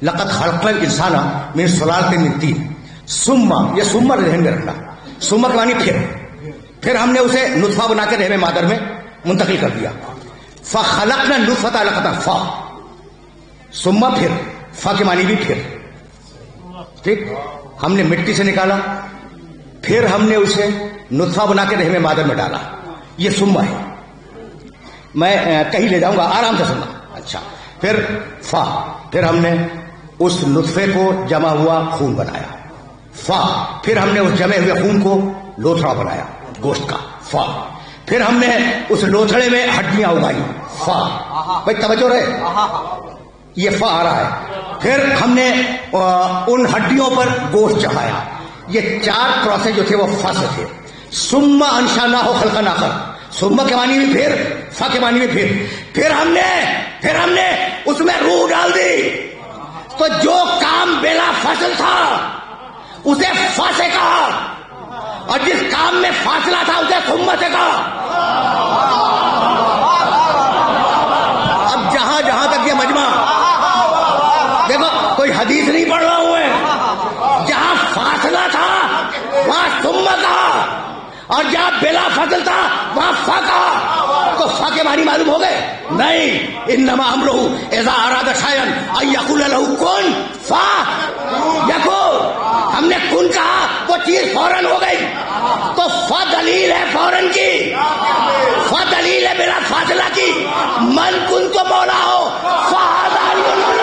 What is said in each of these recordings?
لقد خلقنا الانسان من سلالۃ من طین ثم، یہ ثم ذہن میں رکھنا، ثم کے معنی پھر ہم نے اسے نطفہ بنا کے رحم مادر میں منتقل کر دیا. فخلقنا النطفۃ علقۃ فا، ثم پھر، فا کے معنی بھی پھر. ٹھیک، ہم نے مٹی سے نکالا، پھر ہم نے اسے نطفہ بنا کے رحم مادر میں ڈالا. یہ ثم ہے. میں کہیں لے جاؤں گا، آرام سے سننا. اچھا، پھر فا، پھر ہم نے اس نطفے کو جمع ہوا خون بنایا. فا، پھر ہم نے اس جمے ہوئے خون کو لوتھڑا بنایا گوشت کا. فا، پھر ہم نے اس لوتھڑے میں ہڈیاں اگائی. فا، بھائی توجہ رہے، یہ فا آ رہا ہے. پھر ہم نے ان ہڈیوں پر گوشت چڑھایا. یہ چار پروسیس جو تھے وہ فا سے تھے. ثم انشأناہ خلقا آخر، ثم کے معنی بھی پھر، فا کے معنی بھی پھر ہم نے اس میں روح ڈال دی. تو جو کام بلا فصل تھا اسے فا سے کہا، اور جس کام میں فاصلہ تھا اسے ثم سے کہا. اب جہاں تک یہ مجمع، دیکھو کوئی حدیث نہیں پڑھ رہا ہوں میں، جہاں فاصلہ تھا وہاں ثم کہا، اور جہاں بلا فصل تھا وہاں فا کہا. تو فا کے معنی معلوم ہو گئے؟ نہیں. انما امرہ اذا اراد شیئا ان یقول له کن فیکون. ہم نے کن کہا، وہ چیز فوراً ہو گئی. تو فا دلیل ہے فوراً کی، فا دلیل ہے بلا فاصلہ کی. من کن تو مولا ہو فہذا مولا.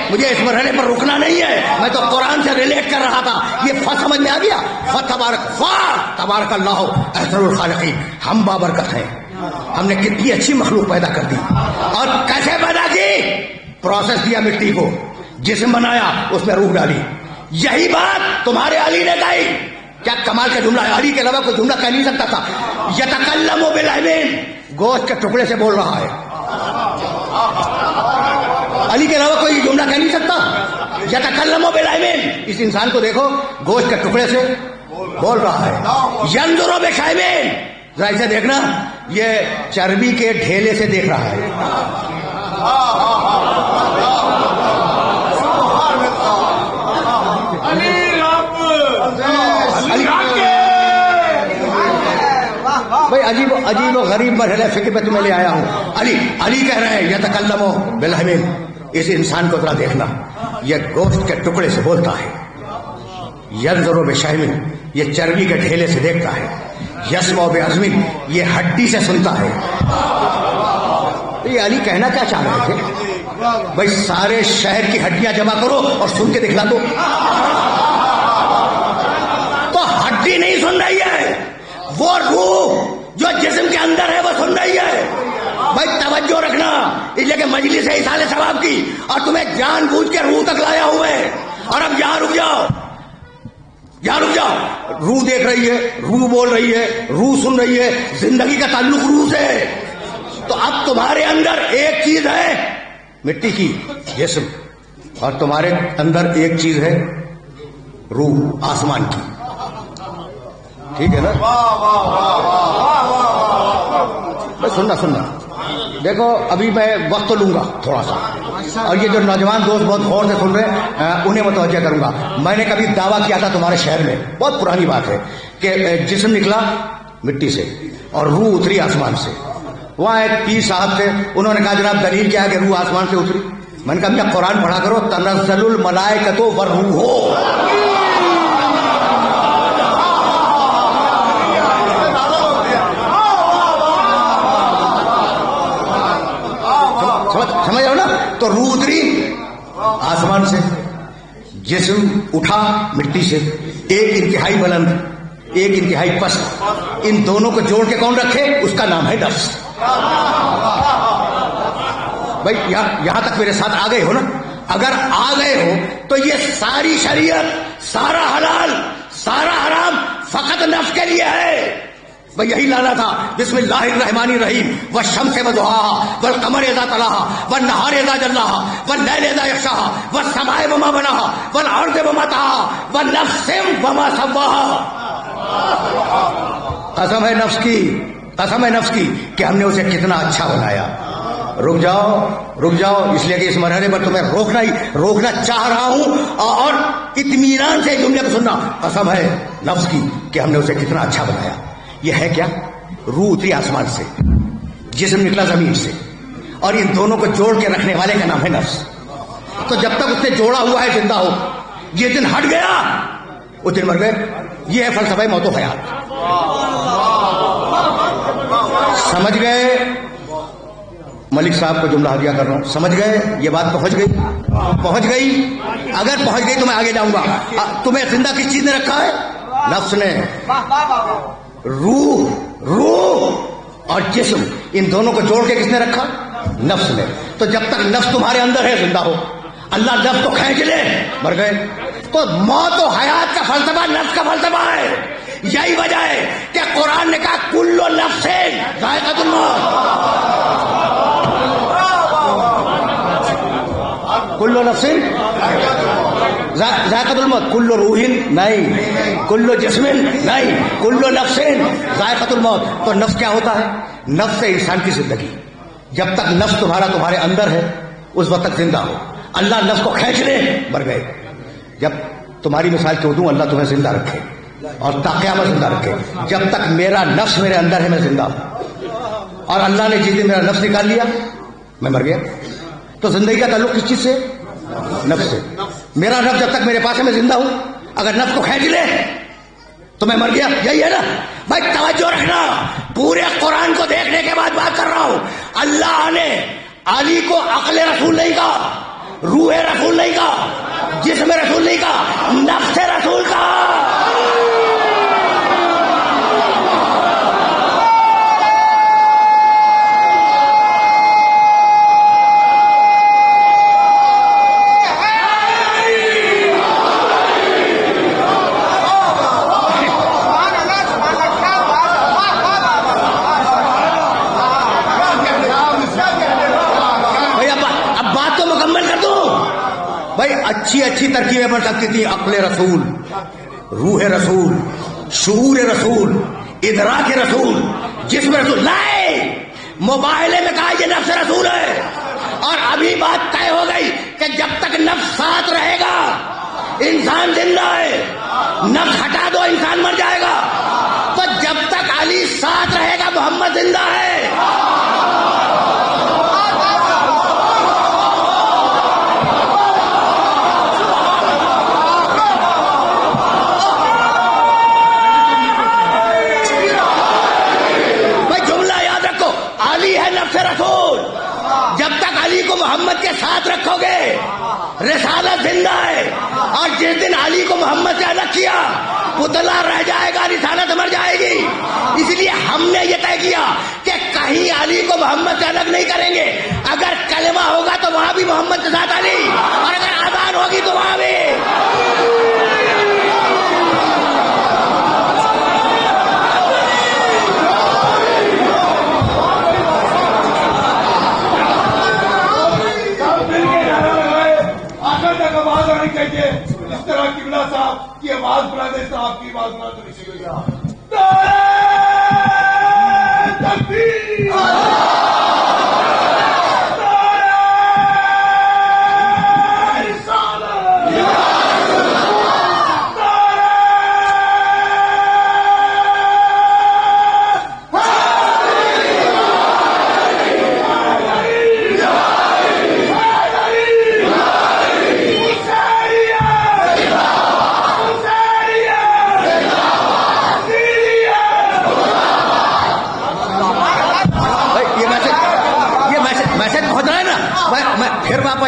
مجھے اس مرحلے پر رکنا نہیں ہے، میں تو قرآن سے ریلیٹ کر رہا تھا. یہ فا سمجھ میں آ گیا؟ تبارک اللہ احسن الخالقین. ہم بابرکت ہیں، ہم نے کتنی اچھی مخلوق پیدا کر دی. اور کیسے پیدا کی؟ پروسیس دیا مٹی کو، جسم بنایا، اس میں روح ڈالی. یہی بات تمہارے علی نے کہی. کیا کمال کا جملہ ہے! علی کے علاوہ کوئی جملہ کہہ نہیں سکتا تھا. یتکلم بالعلم، گوشت کے ٹکڑے سے بول رہا ہے. علی کے علاوہ کوئی جملہ کہہ نہیں سکتا. یتکلم بالعلم، اس انسان کو دیکھو گوشت کے ٹکڑے سے بول رہا ہے. ینظر بشیء، ذرا اسے دیکھنا، یہ چربی کے ڈھیلے سے دیکھ رہا ہے. بھائی عجیب و غریب مرحلہ فکر پہ تمہیں لے آیا ہوں. علی کہہ رہے ہیں یتکلم بالعلم. اس انسان کو ذرا دیکھنا، یہ گوشت کے ٹکڑے سے بولتا ہے. ینظر بشیء، یہ چربی کے ڈھیلے سے دیکھتا ہے. یسمع بعظم، یہ ہڈی سے سنتا ہے. یہ علی کہنا کیا چاہ رہے تھے؟ بھائی سارے شہر کی ہڈیاں جمع کرو اور سن کے دکھلا دو. تو ہڈی نہیں سن رہی ہے، وہ روح جو جسم کے اندر ہے وہ سن رہی ہے. بھائی توجہ رکھنا، اس لیے کہ مجلس ہے ایصال ثواب کی، اور تمہیں جان بوجھ کے روح تک لایا ہوا ہے. اور اب یہاں رک جاؤ. روح دیکھ رہی ہے، روح بول رہی ہے، روح سن رہی ہے. زندگی کا تعلق روح سے ہے. تو اب تمہارے اندر ایک چیز ہے مٹی کی جسم، اور تمہارے اندر ایک چیز ہے روح آسمان کی. ٹھیک ہے نا؟ سننا دیکھو، ابھی میں وقت تو لوں گا تھوڑا سا، اور یہ جو نوجوان دوست بہت غور سے سن رہے ہیں انہیں متوجہ کروں گا. میں نے کبھی دعویٰ کیا تھا تمہارے شہر میں، بہت پرانی بات ہے، کہ جسم نکلا مٹی سے اور روح اتری آسمان سے. وہاں ایک پیر صاحب تھے، انہوں نے کہا جناب دلیل کیا ہے کہ روح آسمان سے اتری؟ میں نے کہا بھیا قرآن پڑھا کرو، تنزل الملائکۃ والروح. سمجھ رہے ہو نا؟ تو روح اتری آسمان سے، جسم اٹھا مٹی سے. ایک انتہائی بلند، ایک انتہائی پست. ان دونوں کو جوڑ کے کون رکھے؟ اس کا نام ہے نفس. بھائی یہاں تک میرے ساتھ آ گئے ہو نا؟ اگر آ گئے ہو تو یہ ساری شریعت، سارا حلال سارا حرام فقط نفس کے لیے ہے. بھئی یہی لانا تھا. بسم اللہ الرحمن الرحیم. والشمس وضحاها والقمر اذا تلاها والنهار اذا جلاها والليل اذا يغشاها والسماء وما بناها والارض وما طحاها والنفس وما سواها. قسم ہے نفس کی، قسم ہے نفس کی کہ ہم نے اسے کتنا اچھا بنایا. رک جاؤ اس لیے کہ اس مرحلے پر تمہیں روکنا چاہ رہا ہوں اور اطمینان سے جملے کو سننا. قسم ہے نفس کی کہ ہم نے اسے کتنا اچھا بنایا. یہ ہے کیا؟ روح اتری آسمان سے، جسم نکلا زمین سے، اور ان دونوں کو جوڑ کے رکھنے والے کا نام ہے نفس. تو جب تک اس نے جوڑا ہوا ہے زندہ ہو. یہ دن ہٹ گیا اس دن مر گئے. یہ ہے فلسفہ موت و حیات. سمجھ گئے؟ ملک صاحب کو جملہ ہدیہ کر رہا ہوں. سمجھ گئے؟ یہ بات پہنچ گئی؟ اگر پہنچ گئی تو میں آگے جاؤں گا. تمہیں زندہ کس چیز نے رکھا ہے؟ نفس نے. روح اور جسم ان دونوں کو جوڑ کے کس نے رکھا؟ نفس نے. تو جب تک نفس تمہارے اندر ہے زندہ ہو. اللہ نفس کو کھینچ لے مر گئے. تو موت و حیات کا فلسفہ نفس کا فلسفہ ہے. یہی وجہ ہے کہ قرآن نے کہا کل نفس ذائقۃ الموت. کل نفس ذائقۃ الموت. کل روح نہیں، کل جسم نہیں، کل نفس ذائقۃ الموت. تو نفس کیا ہوتا ہے؟ نفس ہے انسان کی زندگی. جب تک نفس تمہارے اندر ہے اس وقت تک زندہ ہو. اللہ نفس کو کھینچ لے مر گئے. جب تمہاری مثال کیوں دوں؟ اللہ تمہیں زندہ رکھے اور تا قیامت زندہ رکھے. جب تک میرا نفس میرے اندر ہے میں زندہ ہوں. اور اللہ نے جس دن میرا نفس نکال لیا میں مر گیا. تو زندگی کا تعلق کس چیز سے؟ نفس سے. میرا نفس جب تک میرے پاس ہے میں زندہ ہوں. اگر نفس کو کھینچ لے تو میں مر گیا. یہی ہے نا بھائی. توجہ رکھنا. پورے قرآن کو دیکھنے کے بعد بات کر رہا ہوں. اللہ نے علی کو عقل رسول نہیں کہا، روح رسول نہیں کہا، جسم رسول نہیں کہا، نفس رسول کہا. اچھی ترکیبیں بن سکتی تھی. عقل رسول، روح رسول، شعور رسول، ادراک رسول، جسم رسول. نہیں، مباہلے میں کہا یہ نفس رسول ہے. اور ابھی بات طے ہو گئی کہ جب تک نفس ساتھ رہے گا انسان زندہ ہے. نفس ہٹا دو انسان مر جائے گا. تو جب تک علی ساتھ رہے گا محمد زندہ ہے. رسول جب تک علی کو محمد کے ساتھ رکھو گے رسالت زندہ ہے. اور جس دن علی کو محمد سے الگ کیا پتلا رہ جائے گا، رسالت مر جائے گی. اس لیے ہم نے یہ طے کیا کہ کہیں علی کو محمد سے الگ نہیں کریں گے. اگر کلمہ ہوگا تو وہاں بھی محمد کے ساتھ علی، اور اگر اذان ہوگی تو وہاں بھی. اس طرح قبلہ صاحب کی آواز بنا دے صاحب کی آواز بنا تو نہیں گئی.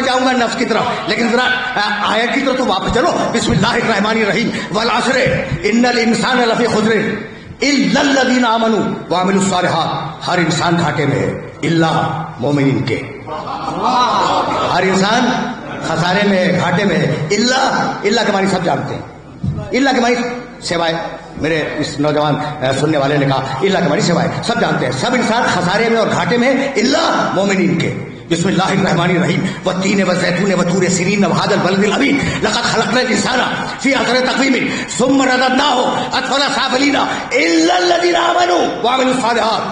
جاؤں گا نفس کی طرف، لیکن ذرا آیت کی طرف تو واپس چلو. بسم اللہ الرحمن الرحیم. والعصر ان الانسان لفی خسر الا الذین آمنوا وعملوا الصالحات. ہر انسان گھاٹے میں ہے الا مومنین کے. ہر انسان خسارے میں ہے، گھاٹے میں ہے. الا کے معنی سب جانتے ہیں. اللہ کے معنی سوائے. میرے اس نوجوان سننے والے نے کہا اللہ کے معنی سوائے. سب جانتے ہیں, سب انسان خسارے میں اور گھاٹے میں اللہ مومنین کے. بسم اللہ الرحمن الرحیم. والتین والزیتون وطور سینین وهذا البلد الامین لقد خلقنا الانسان فی احسن تقویم ثم رددناه اسفل سافلین الا الذین آمنوا وعملوا الصالحات.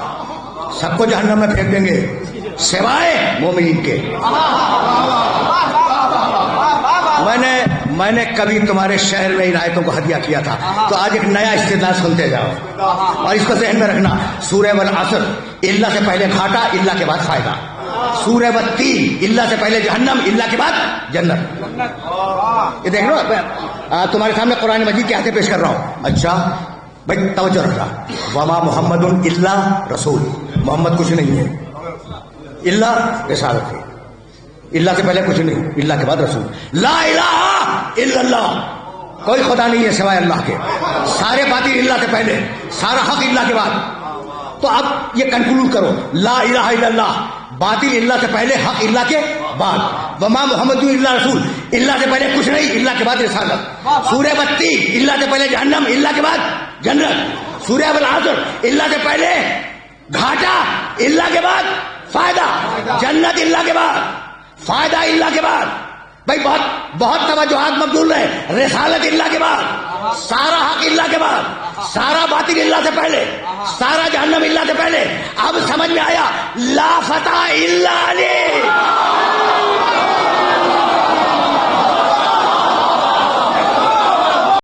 سب کو جہنم میں پھینک دیں گے سوائے مومنین کے. میں نے کبھی تمہارے شہر میں ان آیتوں کو ہدیہ کیا تھا, تو آج ایک نیا استدلال سنتے جاؤ اور اس کو ذہن میں رکھنا. سورہ والعصر, اللہ سے پہلے گھاٹا, اللہ کے بعد فائدہ. سورہ والتین, اللہ سے پہلے جہنم, اللہ کے بعد جنت. یہ دیکھ لو, تمہارے سامنے قرآن مجید کے آیتیں پیش کر رہا ہوں. اچھا بھائی توجہ رکھنا. وما محمد الا رسول, محمد کچھ نہیں ہے, اللہ رسالت ہے. اللہ سے پہلے کچھ نہیں, اللہ کے بعد رسول. لا الہ الا اللہ, کوئی خدا نہیں ہے سوائے اللہ کے. سارے باطل اللہ سے پہلے, سارا حق اللہ کے بعد. تو اب یہ کنکلوڈ کرو, لا الہ الا اللہ, باطل اللہ سے پہلے, حق اللہ کے بعد. وما محمد الا رسول, اللہ سے پہلے کچھ نہیں, اللہ کے بعد رسالت. سورہ والتین, اللہ سے پہلے جہنم, اللہ کے بعد جنت. سورہ والعصر, اللہ سے پہلے گھاٹا, اللہ کے بعد فائدہ. جنت اللہ کے بعد, فائدہ اللہ کے بعد. بھائی بہت توجہات مبذول ہے. رسالت اللہ کے بعد, سارا حق اللہ کے بعد, سارا باطل اللہ سے پہلے, سارا جہنم اللہ سے پہلے. اب سمجھ میں آیا, لا فتح الا علی.